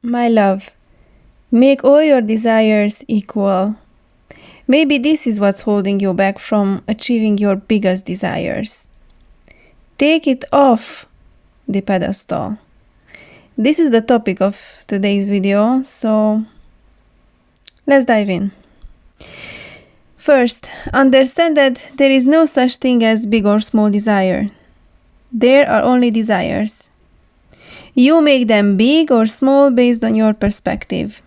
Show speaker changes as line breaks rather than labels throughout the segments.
My love, make all your desires equal. Maybe this is what's holding you back from achieving your biggest desires. Take it off the pedestal. This is the topic of today's video, so let's dive in. First, understand that there is no such thing as big or small desire. There are only desires. You make them big or small based on your perspective.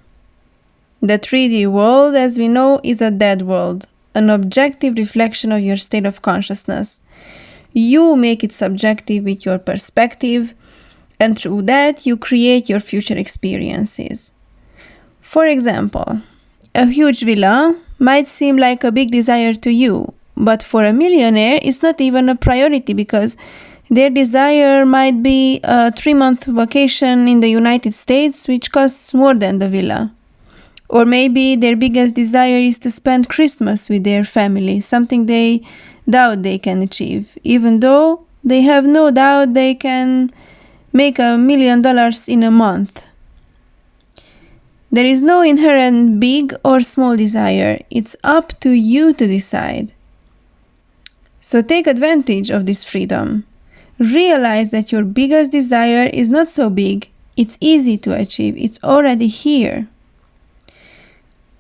The 3D world, as we know, is a dead world, an objective reflection of your state of consciousness. You make it subjective with your perspective, and through that, you create your future experiences. For example, a huge villa might seem like a big desire to you, but for a millionaire, it's not even a priority because their desire might be a 3-month vacation in the United States, which costs more than the villa. Or maybe their biggest desire is to spend Christmas with their family, something they doubt they can achieve, even though they have no doubt they can make $1 million in a month. There is no inherent big or small desire. It's up to you to decide. So take advantage of this freedom. Realize that your biggest desire is not so big. It's easy to achieve. It's already here.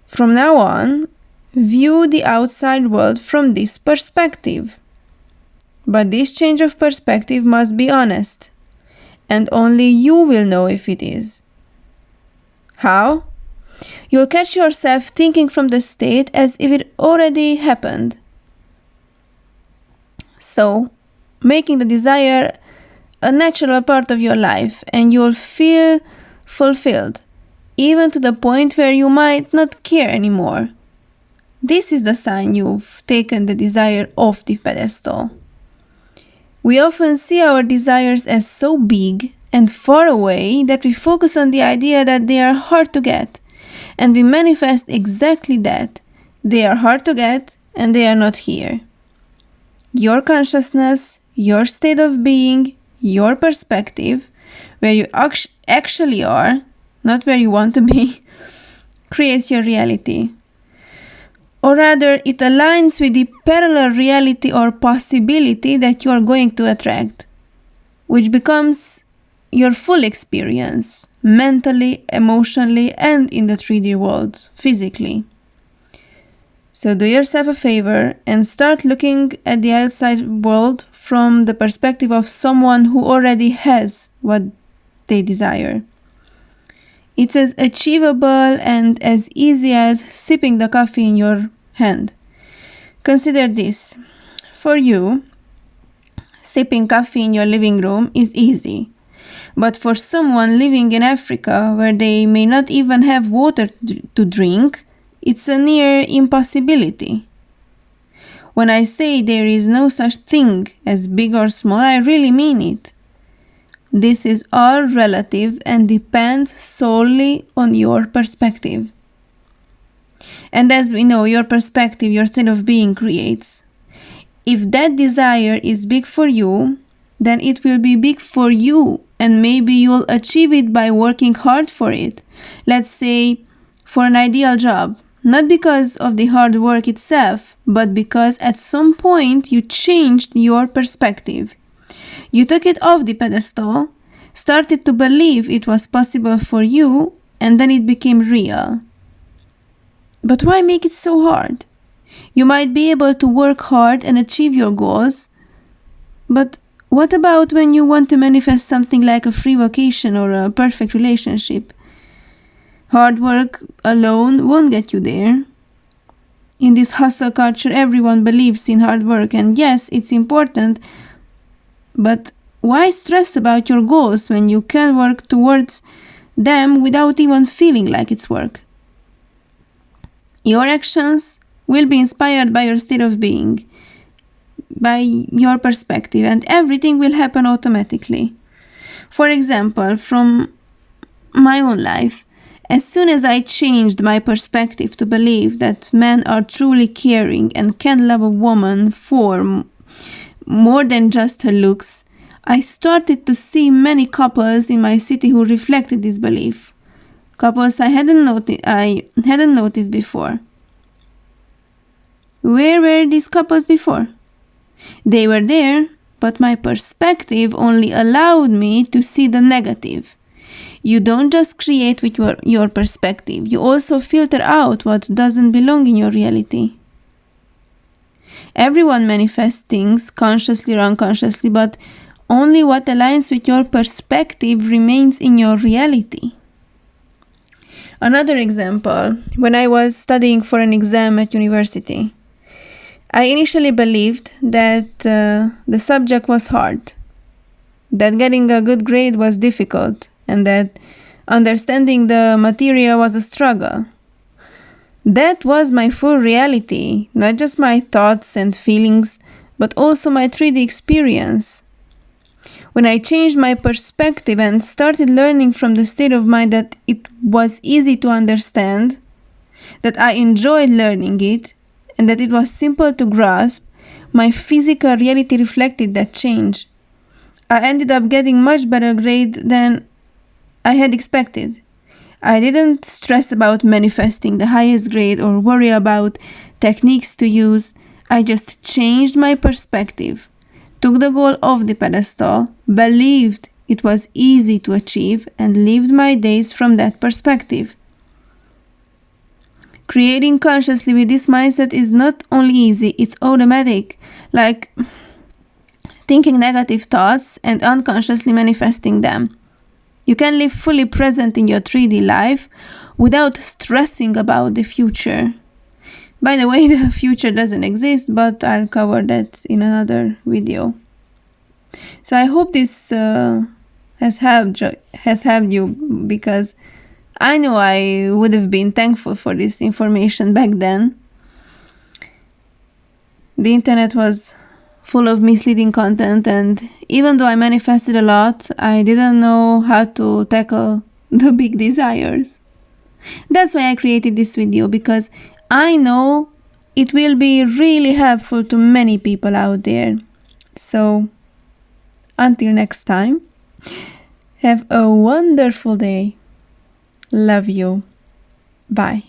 From now on, view the outside world from this perspective. But this change of perspective must be honest, and only you will know if it is. How? You'll catch yourself thinking from the state as if it already happened. So, making the desire a natural part of your life, and you'll feel fulfilled, even to the point where you might not care anymore. This is the sign you've taken the desire off the pedestal. We often see our desires as so big and far away that we focus on the idea that they are hard to get, and we manifest exactly that. They are hard to get and they are not here. Your consciousness, your state of being, your perspective, where you actually are, not where you want to be, creates your reality. Or rather, it aligns with the parallel reality or possibility that you are going to attract, which becomes your full experience, mentally, emotionally, and in the 3D world, physically. So do yourself a favor and start looking at the outside world from the perspective of someone who already has what they desire. It's as achievable and as easy as sipping the coffee in your hand. Consider this. For you, sipping coffee in your living room is easy. But for someone living in Africa, where they may not even have water to drink, it's a near impossibility. When I say there is no such thing as big or small, I really mean it. This is all relative and depends solely on your perspective. And as we know, your perspective, your state of being creates. If that desire is big for you, then it will be big for you, and maybe you'll achieve it by working hard for it. Let's say for an ideal job, not because of the hard work itself, but because at some point you changed your perspective. You took it off the pedestal, started to believe it was possible for you, and then it became real. But why make it so hard? You might be able to work hard and achieve your goals, but what about when you want to manifest something like a free vacation or a perfect relationship? Hard work alone won't get you there. In this hustle culture, everyone believes in hard work, and yes, it's important, but why stress about your goals when you can work towards them without even feeling like it's work? Your actions will be inspired by your state of being, by your perspective, and everything will happen automatically. For example, from my own life, as soon as I changed my perspective to believe that men are truly caring and can love a woman for more than just her looks, I started to see many couples in my city who reflected this belief. couples I hadn't noticed before. Where were these couples before? They were there, but my perspective only allowed me to see the negative. You don't just create with your perspective, you also filter out what doesn't belong in your reality. Everyone manifests things, consciously or unconsciously, but only what aligns with your perspective remains in your reality. Another example, when I was studying for an exam at university, I initially believed that the subject was hard, that getting a good grade was difficult, and that understanding the material was a struggle. That was my full reality, not just my thoughts and feelings, but also my 3D experience. When I changed my perspective and started learning from the state of mind that it was easy to understand, that I enjoyed learning it, and that it was simple to grasp, my physical reality reflected that change. I ended up getting much better grade than I had expected. I didn't stress about manifesting the highest grade or worry about techniques to use. I just changed my perspective, took the goal off the pedestal, believed it was easy to achieve, and lived my days from that perspective. Creating consciously with this mindset is not only easy, it's automatic. Like thinking negative thoughts and unconsciously manifesting them. You can live fully present in your 3D life without stressing about the future. By the way, the future doesn't exist, but I'll cover that in another video. So I hope this has helped you, because I know I would have been thankful for this information back then. The internet was full of misleading content, and even though I manifested a lot, I didn't know how to tackle the big desires. That's why I created this video, because I know it will be really helpful to many people out there. So, until next time, have a wonderful day. Love you. Bye.